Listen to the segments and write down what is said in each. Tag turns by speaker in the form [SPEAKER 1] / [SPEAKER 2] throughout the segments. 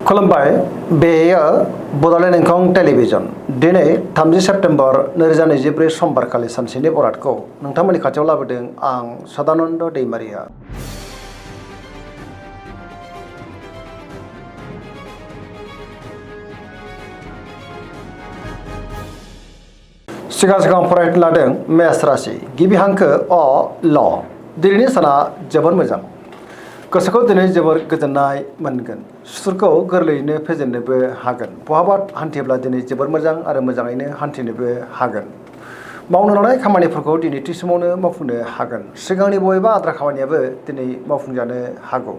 [SPEAKER 1] खुलुमबाय बेयो बड'लेण्ड इंखं टेलिभिजन दिनै 30 सेप्तेम्बर 2024 समबारखालि सानसेनि बरादखौ नोंथांमोननि खाथियाव लाबोदों आं सदानन्द दैमारिया। सिगां फरायनो लादों मेष राशि गिबि हांखो अ ल दिनैनि साना जोबोर मोजां। गोसोखौ दिनै जोबोर गोजोननाय मोनगोन। सुथुरखौ गोरलैयैनो फेजेननोबो हागोन। बहाबा हान्थियोब्ला दिनै जोबोर मोजां आरो मोजाङैनो हान्थिनोबो हागोन। मावनो लानाय खामानिफोरखौ दिनै थि समावनो मावफुंनो हागोन। सिगांनि बबेबा आद्रा खामानियाबो दिनै मावफुंजानो हागौ।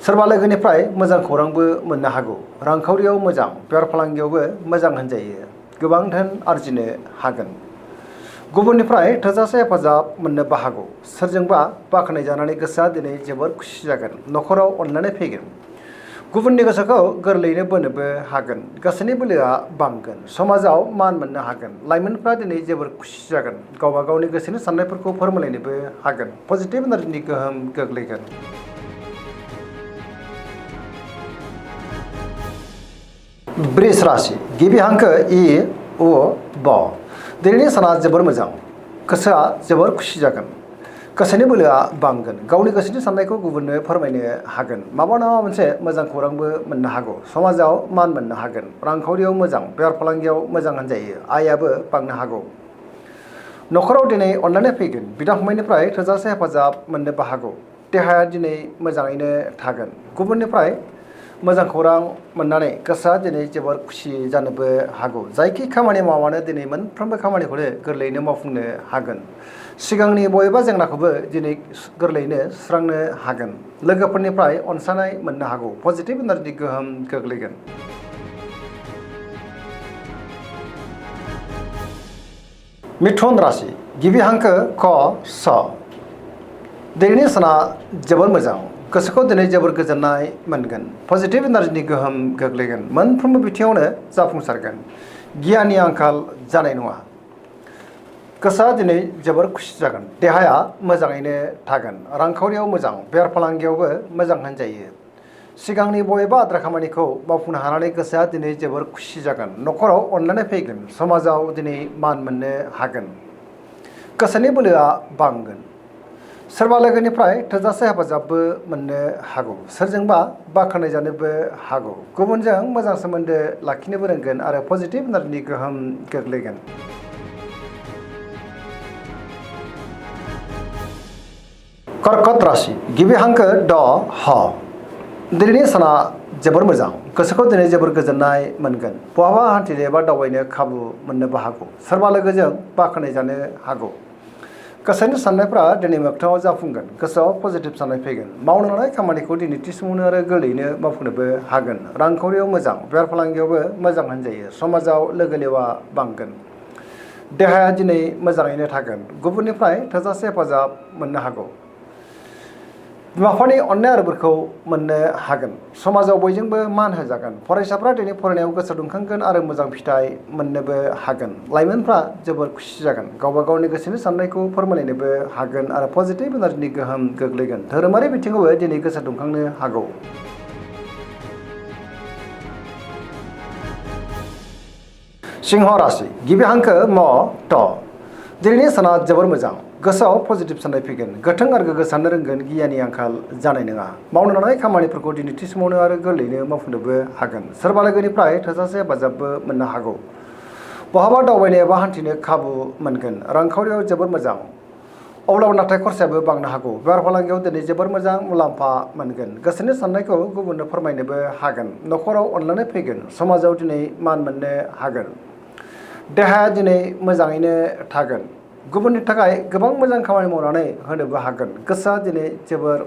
[SPEAKER 1] सोरबा लोगोनिफ्राय मोजां खौरांबो मोननो हागौ। रांखावरियाव मोजां, बेफार फालांगियावबो मोजां होनजायो। गोबां धोन आरजिनो हागोन। गुबुननिफ्राय थोजासे हेफाजाब मोननोबो हागौ। सोरजोंबा बाख्नाय जानानै गोसोआ दिनै जोबोर खुसि जागोन। न'खराव अननानै फैगोन। गुबुननि गोसोखौ गोरलैयैनो बोनोबो हागोन। गोसोनि बोलोआ बांगोन। समाजाव मान मोननो हागोन। लाइमोनफ्रा दिनै जोबोर खुसि जागोन। गावबा गावनि गोसोनि साननायफोरखौ फोरमायलायनोबो हागोन। पजिटिभ एनार्जिनि गोहोम गोग्लैगोन। वृष राशि गिबि हांखो इ उ ब दिनैनि साना जोबोर मोजां। गोसोआ जोबोर खुसि जागोन। गोसोनि बोलोआ बांगोन। गावनि गोसोनि साननायखौ गुबुननो फोरमायनो हागोन। माबा नङा मोनसे मोजां खौरांबो मोननो हागौ। समाजाव मान मोननो हागोन। रांखावरियाव मोजां, बेफार फालांगियाव मोजां होनजायो। आयाबो बांनो हागौ। न'खराव दिनै अननानै फैगोन। बिदा फंबायनिफ्राय थोजासे हेफाजाब मोननोबो हागौ। देहाया दिनै मोजाङैनो थागोन। गुबुननिफ्राय मोजां खौरां मोननानै गोसोआ दिनै जोबोर खुसि जानोबो हागौ। जायखि खामानि मावानो दिनै मोनफ्रोमबो खामानिखौनो गोरलैयैनो मावफुंनो हागोन। सिगांनि बबेबा जेंनाखौबो दिनै गोरलैयैनो सुस्रांनो हागोन। लोगोफोरनिफ्राय अनसायनाय मोननो हागौ। पजिटिभ एनार्जिनि गोहोम गोग्लैगोन। मिथुन राशि गिबि हांखो क स दिनैनि साना जोबोर मोजां। गोसोखौ दिनै जोबोर गोजोननाय मोनगोन। पजिटिभ एनार्जिनि गोहोम गोग्लैगोन। मोनफ्रोमबो बिथिङावनो जाफुंसारगोन। गियाननि आंखाल जानाय नङा। गोसोआ दिनै जोबोर खुसि जागोन। देहाया मोजाङैनो थागोन। रांखावरियाव मोजां, बेफार फालांगियावबो मोजां होनजायो। सिगांनि बबेबा आद्रा खामानिखौ मावफुंनो हानानै गोसोआ दिनै जोबोर खुसि जागोन। न'खराव अननानै फैगोन। समाजाव दिनै मान मोननो हागोन। गोसोनि बोलोआ बांगोन। सोरबा लोगोनिफ्राय थोजासे हेफाजाबबो मोननो हागौ। सोरजोंबा बाख्नाय जानोबो हागौ। गुबुनजों मोजां सोमोन्दो लाखिनोबो रोंगोन आरो पजिटिभ एनार्जिनि गोहोम गोग्लैगोन। कर्कट राशि गिबि हांखो ड ह दिनैनि साना जोबोर मोजां। गोसोखौ दिनै जोबोर गोजोननाय मोनगोन। बहाबा हान्थिनो एबा दावबायनो खाबु मोननोबो हागौ। सोरबा लोगोजों बाख्नाय जानो हागौ। गोसोनि साननायफ्रा दिनै मोगथाङाव जाफुंगोन। गोसोआव पजिटिभ साननाय फैगोन। मावनो लानाय खामानिखौ दिनै थि समावनो आरो गोरलैयैनो मावफुंनोबो हागोन। रांखावरियाव मोजां, बेफार फालांगियावबो मोजां होनजायो। समाजाव लोगो लेवा बांगोन। देहाया दिनै मोजाङैनो थागोन। गुबुननिफ्राय थोजासे हेफाजाब मोननो हागौ। बिमा बिफानि अननाय आरो बोरखौ मोननो हागोन। समाजाव बयजोंबो मान होजागोन। फरायसाफ्रा दिनै फरायनायाव गोसो दुंखांगोन आरो मोजां फिथाइ मोननोबो हागोन। लाइमोनफ्रा जोबोर खुसि जागोन। गावबा गावनि गोसोनि साननायखौ फोरमायलायनोबो हागोन आरो पजिटिभ एनार्जिनि गोहोम गोग्लैगोन। धोरोमारि बिथिङावबो दिनै गोसो दुंखांनो हागौ। सिंह राशि गिबि हांखो म ट दिनैनि साना जोबोर मोजां। गोसोआव पजिटिभ साननाय फैगोन। गोथों आरो गोग्गो साननो रोंगोन। गियाननि आंखाल जानाय नङा। मावनो लानाय खामानिफोरखौ दिनै थि समावनो आरो गोरलैयैनो मावफुंनोबो हागोन। सोरबा लोगोनिफ्राय थोजासे हेफाजाबबो मोननो हागौ। बहाबा दावबायनो एबा हान्थिनो खाबु मोनगोन। रांखावरियाव जोबोर मोजां। अब्लाबो नाथाय खरसायाबो बांनो हागौ। बेफार फालांगियाव दिनै जोबोर मोजां मुलाम्फा मोनगोन। गोसोनि साननायखौ गुबुननो फोरमायनोबो हागोन। न'खराव अननानै फैगोन। समाजाव दिनै मान मोननो हागोन। देहाया दिनै मोजाङैनो थागोन। गुबुननि थाखाय गोबां मोजां खामानि मावनानै होनोबो हागोन। गोसोआ दिनै जोबोर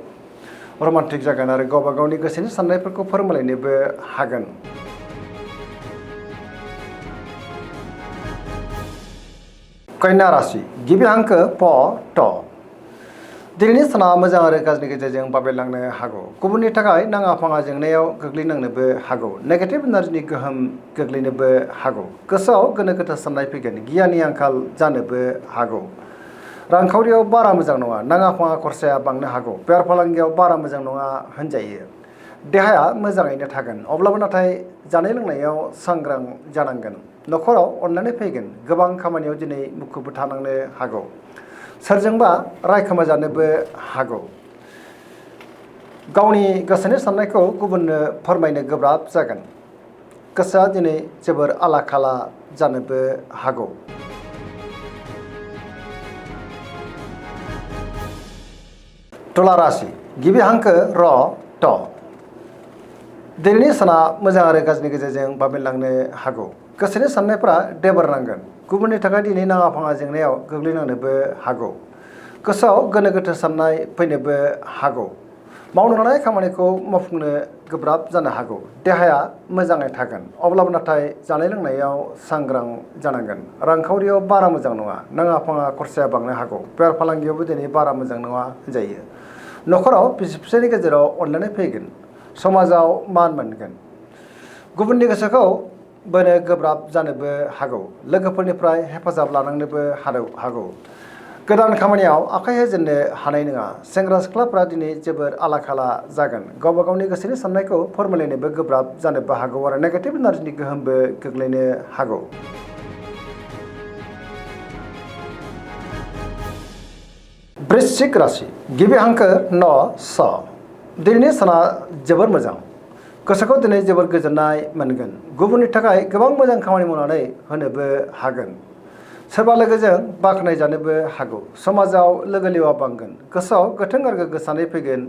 [SPEAKER 1] रमान्टिक जागोन आरो गावबा गावनि गोसोनि साननायफोरखौ फोरमायलायनोबो हागोन। कन्या राशि गिबि हांखो प ट दिनैनि साना मोजां आरो गाज्रिनि गेजेरजों बाबेरलांनो हागौ। गुबुननि थाखाय नाङा फाङा जेंनायाव गोग्लैनांनोबो हागौ। नेगेटिभ एनार्जिनि गोहोम गोग्लैनोबो हागौ। गोसोआव गोनो गोथो साननाय फैगोन। गियाननि आंखाल जानोबो हागौ। रांखावरियाव बारा मोजां नङा। नाङा फाङा खरसाया बांनो हागौ। बेफार फालांगियाव बारा मोजां नङा होनजायो। देहाया मोजाङैनो थागोन अब्लाबो नाथाय जानाय लोंनायाव सांग्रां जानांगोन न'खराव अननानै फैगोन गोबां खामानियाव दिनै मुखुब थानांनो हागौ सोरजोंबा रायखोमा जानोबो हागौ गावनि गोसोनि साननायखौ गुबुननो फोरमायनो गोब्राब जागोन गोसोआ दिनै जोबोर आला खाला जानोबो हागौ तुला राशि गिबि हांखो र ट दिनैनि साना मोजां आरो गाज्रिनि गेजेरजों बाबेनलांनो हागौ गोसोनि साननायफ्रा देबोरनांगोन गुबुननि थाखाय दिनै नाङा फाङा जेंनायाव गोग्लैनांनोबो हागौ गोसोआव गोनो गोथो साननाय फैनोबो हागौ मावनो लानाय खामानिखौ मावफुंनो गोब्राब जानो हागौ देहाया मोजाङै थागोन अब्लाबो नाथाय जानाय लोंनायाव सांग्रां जानांगोन रांखावरियाव बारा मोजां नङा नाङा फाङा खरसाया बांनो हागौ बेफार फालांगियावबो दिनै बारा मोजां नङा होनजायो न'खराव बिसि फिसायनि गेजेराव अनलायनाय फैगोन समाजाव मान मोनगोन गुबुननि गोसोखौ बोनो गोब्राब जानोबो हागौ लोगोफोरनिफ्राय हेफाजाब लानांनोबो हागौ गोदान खामानियाव आखाइ होजेननो हानाय नङा सेंग्रा सिख्लाफ्रा दिनै जोबोर आला खाला जागोन गावबा गावनि गोसोनि साननायखौ फोरमायलायनोबो गोब्राब जानोबो हागौ आरो नेगेटिभ एनार्जिनि गोहोमबो गोग्लैनो हागौ वृश्चिक राशि गिबि हांखो न स दिनैनि साना जोबोर मोजां गोसोखौ दिनै जोबोर गोजोननाय मोनगोन गुबुननि थाखाय गोबां मोजां खामानि मावनानै होनोबो हागोन सोरबा लोगोजों बाख्नाय जानोबो हागौ समाजाव लोगो लेवा बांगोन गोसोआव गोथों आरो गोग्गो साननाय फैगोन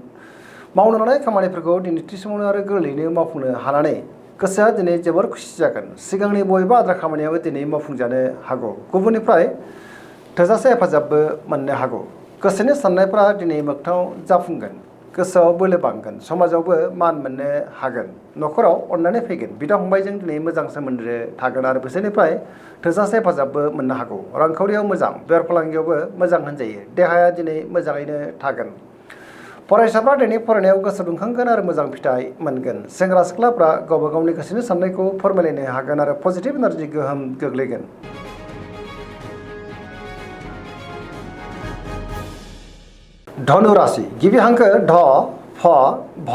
[SPEAKER 1] मावनो लानाय खामानिफोरखौ दिनै थि समावनो आरो गोरलैयैनो मावफुंनो हानानै गोसोआ दिनै जोबोर खुसि जागोन सिगांनि बबेबा आद्रा खामानियाबो दिनै मावफुंजानो हागौ गुबुननिफ्राय थोजासे हेफाजाबबो मोननो हागौ गोसोनि साननायफ्रा दिनै मोगथाङाव जाफुंगोन गोसोआव बोलो बांगोन समाजावबो मान मोननो हागोन न'खराव अननानै फैगोन बिदा फंबायजों दिनै मोजां सोमोन्दो थागोन आरो बिसोरनिफ्राय थोजासे हेफाजाबबो मोननो हागौ रांखावरियाव मोजां बेफार फालांगियावबो मोजां होनजायो देहाया दिनै मोजाङैनो थागोन फरायसाफ्रा दिनै फरायनायाव गोसो दुंखांगोन आरो मोजां फिथाइ मोनगोन सेंग्रा सिख्लाफ्रा गावबा गावनि गोसोनि साननायखौ फोरमायलायनो हागोन आरो पजिटिभ एनार्जि गोहोम गोग्लैगोन धनु राशि गिबि हांखो ध फ भ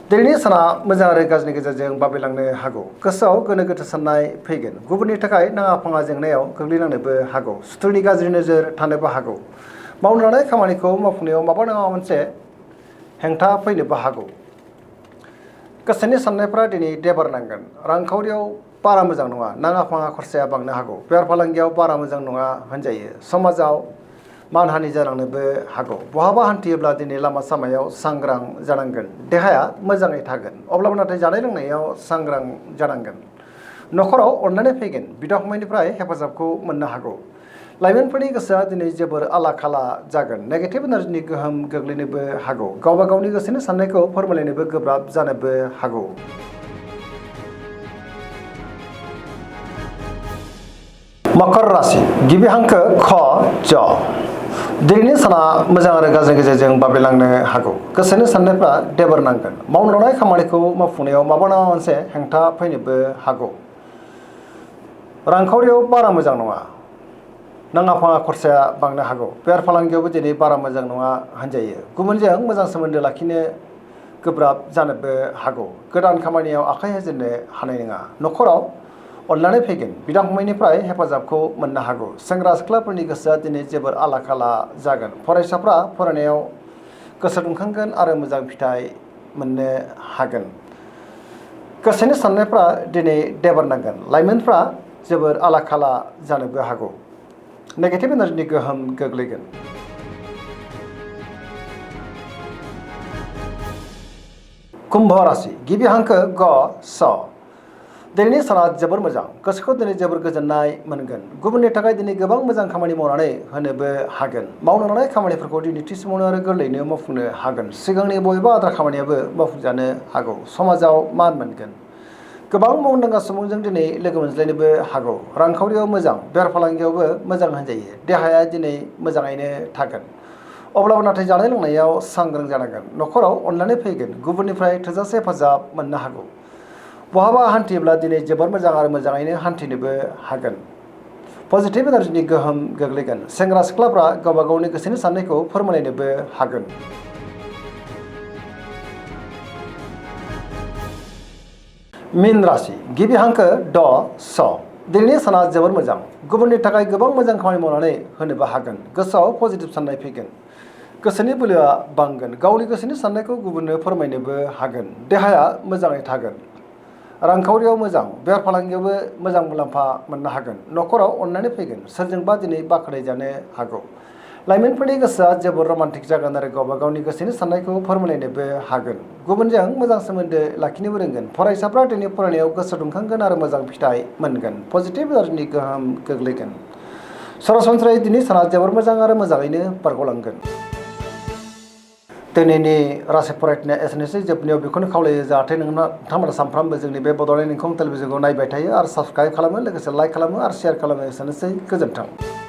[SPEAKER 1] दिनैनि साना मोजां आरो गाज्रिनि गेजेरजों बाबेलांनो हागौ गोसोआव गोनो गोथो साननाय फैगोन गुबुननि थाखाय नाङा फाङा जेंनायाव गोग्लैनांनोबो हागौ सुथुरनि गाज्रि नोजोर थानोबो हागौ मावनो लानाय खामानिखौ मावफुंनायाव माबा नङा मोनसे हेंथा फैनोबो हागौ गोसोनि साननायफ्रा दिनै देबारनांगोन रांखावरियाव बारा मोजां नङा नाङा फाङा खरसाया बांनो हागौ बेफार फालांगियाव बारा मोजां नङा होनजायो समाजाव मानहानि जालांनोबो हागौ बहाबा हान्थियोब्ला दिनै लामा सामायाव सांग्रां जानांगोन देहाया मोजाङै थागोन अब्लाबो नाथाय जानाय लोंनायाव सांग्रां जानांगोन न'खराव अननानै फैगोन बिदा फंबायनिफ्राय हेफाजाबखौ मोननो हागौ लाइमोनफोरनि गोसोआ दिनै जोबोर आला खाला जागोन नेगेटिभ एनार्जिनि गोहोम गोग्लैनोबो हागौ गावबा गावनि गोसोनि साननायखौ फोरमायलायनोबो गोब्राब जानोबो हागौ मकर राशि गिबि हांखो ख ज दिनैनि साना मोजां आरो गाज्रिनि गेजेरजों बाबेलांनो हागौ गोसोनि साननायफ्रा देबोरनांगोन मावनो लानाय खामानिखौ मावफुंनायाव माबा नङा मोनसे हेंथा फैनोबो हागौ रांखावरियाव बारा मोजां नङा नाङा फाङा खरसाया बांनो हागौ बेफार फालांगियावबो दिनै बारा मोजां नङा होनजायो गुबुनजों मोजां सोमोन्दो लाखिनो गोब्राब जानोबो हागौ गोदान खामानियाव आखाइ होजेननो हानाय नङा न'खराव अननानै फैगोन बिदा फंबायनिफ्राय हेफाजाबखौ मोननो हागौ सेंग्रा सिख्लाफोरनि गोसोआ दिनै जोबोर आला खाला जागोन फरायसाफ्रा फरायनायाव गोसो दुंखांगोन आरो मोजां फिथाइ मोननो हागोन गोसोनि साननायफ्रा दिनै देबारनांगोन लाइमोनफ्रा जोबोर आला खाला जानोबो हागौ नेगेटिभ एनार्जिनि गोहोम गोग्लैगोन कुम्भ राशि गिबि हांखो ग स दिनैनि साना जोबोर मोजां गोसोखौ दिनै जोबोर गोजोननाय मोनगोन गुबुननि थाखाय दिनै गोबां मोजां खामानि मावनानै होनोबो हागोन मावनो लानाय खामानिफोरखौ दिनै थि समावनो आरो गोरलैयैनो मावफुंनो हागोन सिगांनि बबेबा आद्रा खामानियाबो मावफुंजानो हागौ समाजाव मान मोनगोन गोबां मावनांगा सुबुंजों दिनै लोगो मोनज्लायनोबो हागौ रांखावरियाव मोजां बेफार फालांगियावबो मोजां होनजायो देहाया दिनै मोजाङैनो थागोन अब्लाबो नाथाय जानाय लोंनायाव सांग्रां जानांगोन न'खराव अननानै फैगोन गुबुननिफ्राय थोजासे हेफाजाब मोननो हागौ बहाबा हान्थियोब्ला दिनै जोबोर मोजां आरो मोजाङैनो हान्थिनोबो हागोन पजिटिभ एनार्जिनि गोहोम गोग्लैगोन सेंग्रा सिख्लाफ्रा गावबा गावनि गोसोनि साननायखौ फोरमायलायनोबो हागोन मीन राशि गिबि हांखो ड स दिनैनि साना जोबोर मोजां गुबुननि थाखाय गोबां मोजां खामानि मावनानै होनोबो हागोन गोसोआव पजिटिभ साननाय फैगोन गोसोनि बोलोआ बांगोन गावनि गोसोनि साननायखौ गुबुननो फोरमायनोबो हागोन देहाया मोजाङै थागोन रांखावरियाव मोजां बेफार फालांगियावबो मोजां मुलाम्फा मोननो हागोन न'खराव अननानै फैगोन सोरजोंबा दिनै बाख्नायजानो हागौ लाइमोनफोरनि गोसोआ जोबोर रमान्टिक जागोन आरो गावबा गावनि गोसोनि साननायखौ फोरमायलायनोबो हागोन गुबुनजों मोजां सोमोन्दो लाखिनोबो रोंगोन फरायसाफ्रा दिनै फरायनायाव गोसो दुंखांगोन आरो मोजां फिथाइ मोनगोन पजिटिभ एनार्जिनि गोहोम गोग्लैगोन सरासनस्रायै दिनै साना जोबोर मोजां आरो मोजाङैनो बारग'लांगोन दिनैनि राशि फरायथिनाया एसेनोसै जोबनायाव बेखौनो खावलायो जाहाथे नोंथांमोना सानफ्रामबो जोंनि बे बड'लेण्ड इंखं टेलिभिजनखौ नायबाय थायो आरो साबस्क्राइब खालामो लोगोसे लाइक खालामो आरो शेयार खालामो एसेनोसै गोजोन्थों।